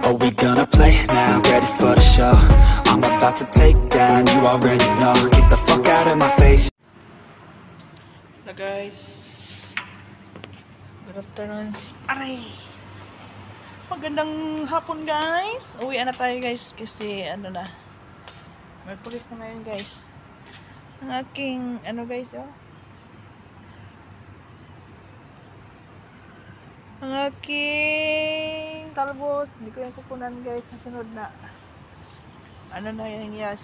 Are we gonna play now? Ready for the show? I'm about to take down, you already know. Get the fuck out of my face. Hello guys, good afternoon. Aray, magandang hapon guys. Uwi na tayo guys kasi ano na, may pulis na ngayon guys. Ang aking ano guys, oh, ang aking talbos, hindi ko yung kukunan guys. Sa sunod na ano na yan, yes,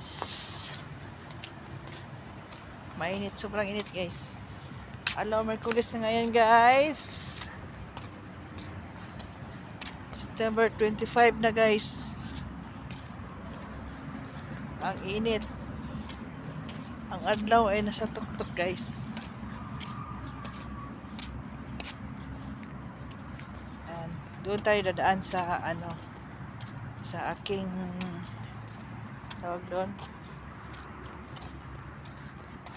mainit, sobrang init guys. Hello, may pulis na ngayon guys. September 25 na guys. Ang init. Ang adlaw ay nasa tuktok guys. And doon tayo dadaan sa ano, sa aking tawag doon,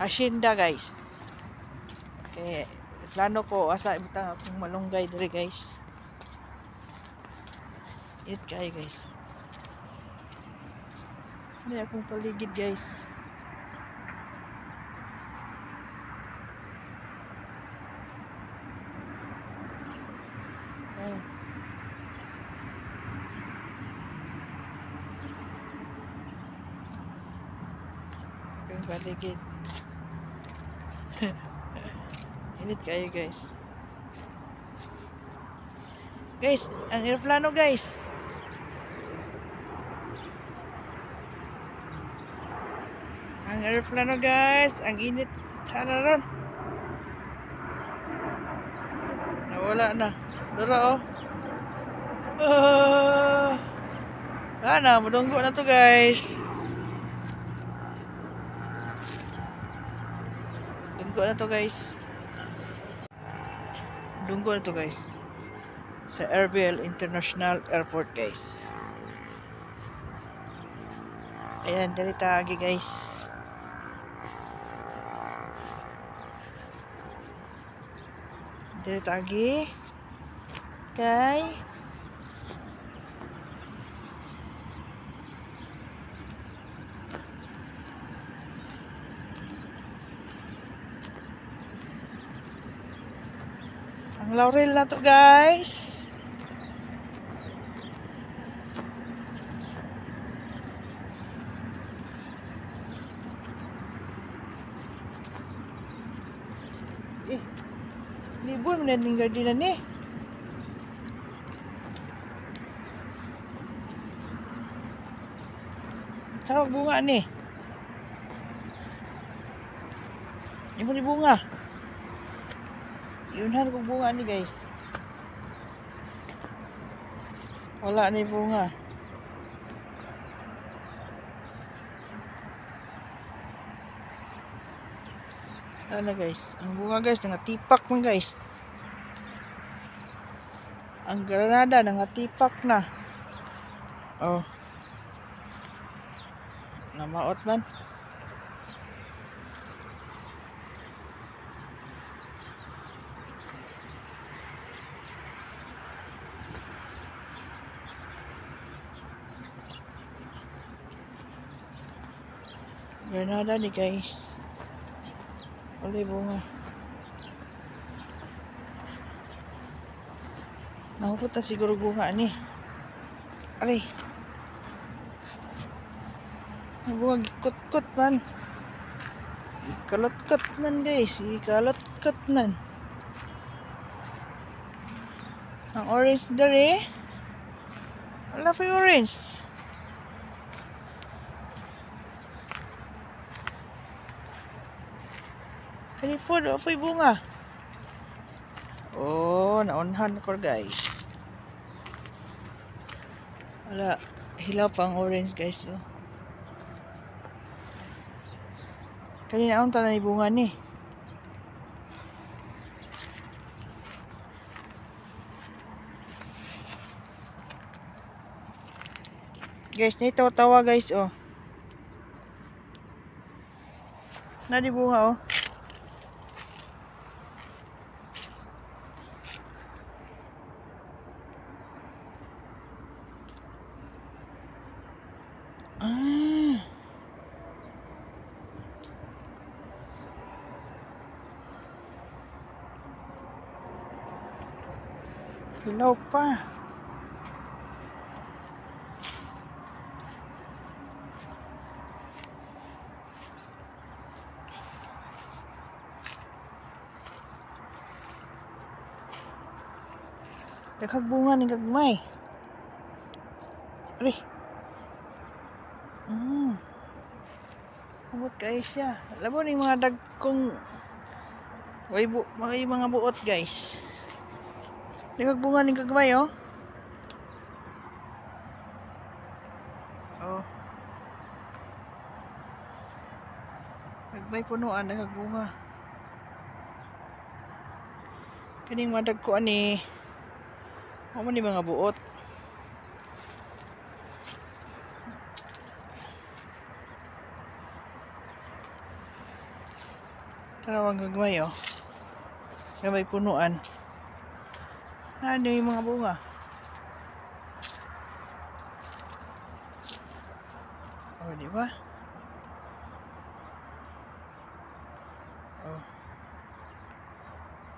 hacienda guys. Okay, plano ko asa ibutang akong malunggay diri guys. It kay guys. Hindi akong paligid guys. Oh. Akong paligid. Init kayo guys. Guys, ang aeroplano guys. Ang aeroplano guys, ang init sana ron. Nawala na. Dura oh. Wala na, madunggo na to guys. Dunggo na to guys. Dunggo na to guys. Sa Erbil International Airport guys. Ayan, dali tagi guys. Dali tagi. Okay. Ang laurel na to guys. Libur menanding gardinan ni. Sarap bunga ni. Ibu ni bunga. Yunhan ko bunga ni guys. Wala ni bunga. Ano guys, ang bunga guys nangatipak mo guys. Ang granada nangatipak na. Oh. Namaot man. Granada ni guys. Wala bunga. Nahuputan siguro bunga ni. Aray. Ang bunga gikot-kot man. Ikalot-kot man guys. Ikalot-kot man. Ang orange dari. Wala pa yung orange. Kalipod, apoy bunga. Oh, naunhan ko guys. Wala, hilaw pang orange guys. Oh. Kanina akong tanay bunga ni. Guys, nitaw-tawa guys. Oh. Nadi bunga oh. Hilaw pa. Daghang bunga ni gagmay. Ari. Amot kayo siya. Alam mo ni mga dagkong may mga buot guys. Daghang bunga ni gagmay oh. Oh. Gagmay punuan daghang bunga. Kaning mga dagko ani mo ni mga buot. Tarawang gagmay oh. May punuan. Ano yung mga bunga? Oh, di ba? Oh.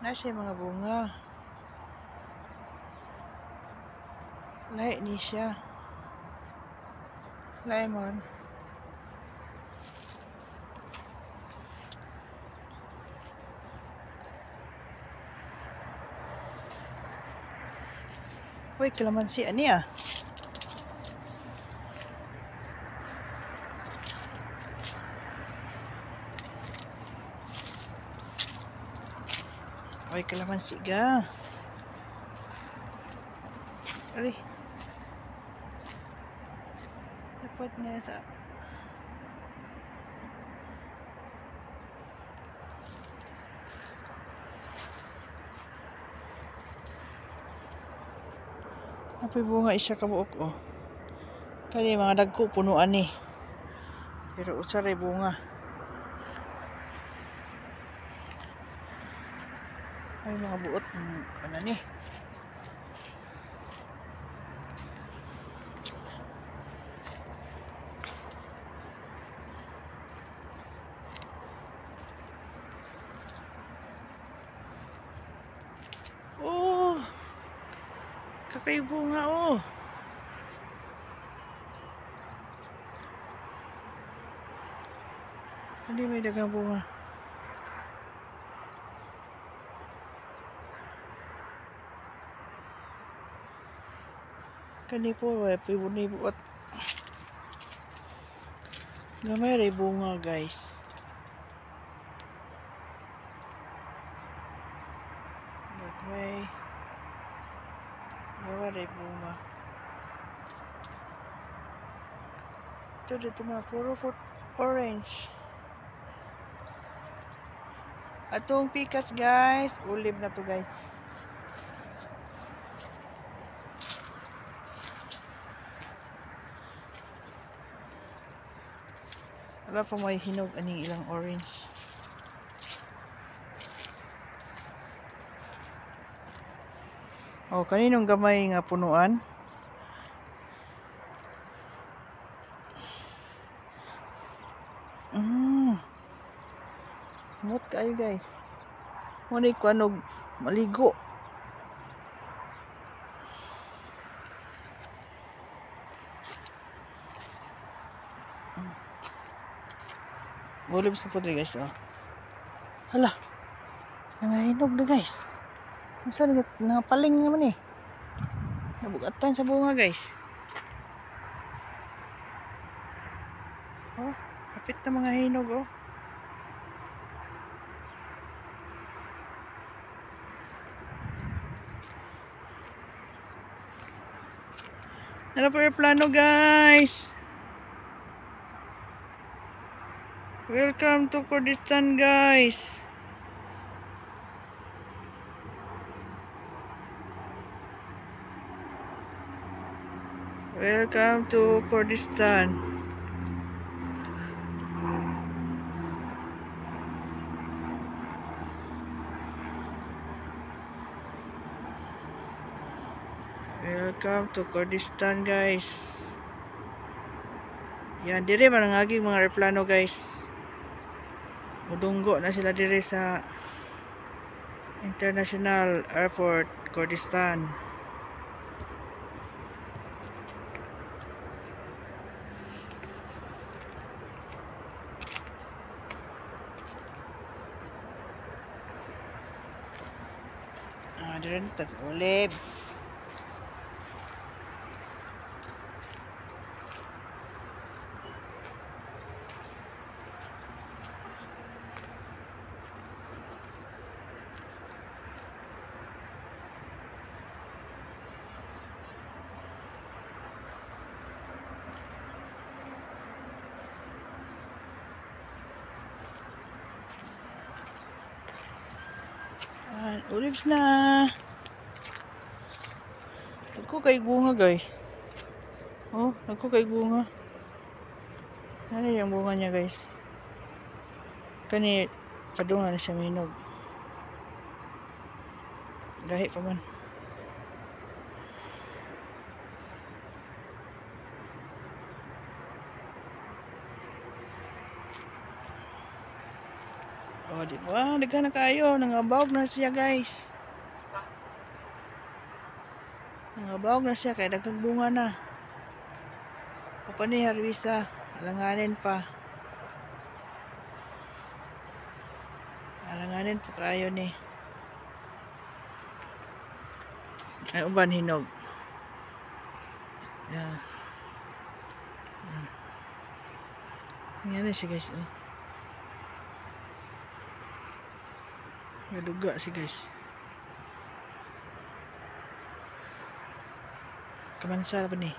Nasa yung mga bunga. Lahi ni siya. Lemon. Uy, kalamansi ani ah. Uy, kalamansi ga. Ari. Dapat na sa Apoy bunga isa ka buok oh. Kani mga dagko punuan ni. Pero usaray bunga. Ay mga buot kana ni. Oh. Kakay bunga oh. Hindi may dagang bunga. Kani po pibuni buot. Gamay ray bunga guys. Gamay ray bunga. Ito dito na puro orange. Atong pikas guys, ulib na to guys. Wala pa may hinog aning ilang orange. Oh, kaninong gamay nga punuan? Mut kayo guys. Muna ko anog maligo. Gulib sa putri guys oh. Hala. Nangahinog na guys. Masa nangapaling naman eh. Nabugatan sa bunga guys. Oh, kapit na mga hinog oh. Ano pa yung plano guys? Welcome to Kurdistan guys. Welcome to Kurdistan. Welcome to Kurdistan guys. Yan, dire man ang aging mga aeroplano guys. Mudunggo na sila dire sa International Airport Kurdistan. Dren tas olives. Olives na. Nagko kay bunga guys. Oh, nagko kay bunga. Ano yung bunga niya guys? Kani padungan na siya minog. Gahi pa man. Oh, di ba? Daghan na kayo. Nangabawag na siya, guys. Nangabawag na siya kaya daghang bunga na. O pa ni harvisa. Alanganin pa. Alanganin pa kayo ni. Ay, uban hinog. Yeah. Yan na siya, guys. Oh. Naduga si guys. Kamansara pa ni.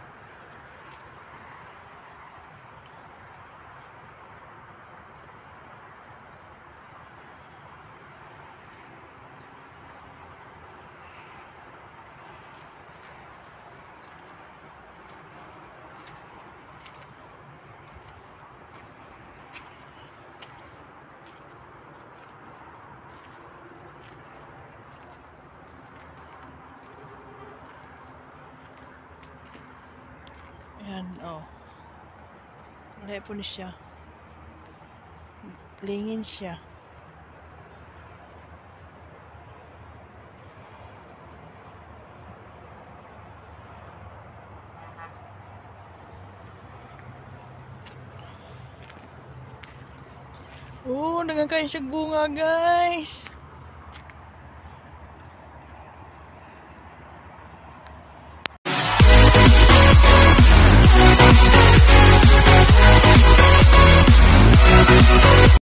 Ayan, oh. Wala po ni siya. Lingin siya. Oh, dagang kayo siya bunga, guys.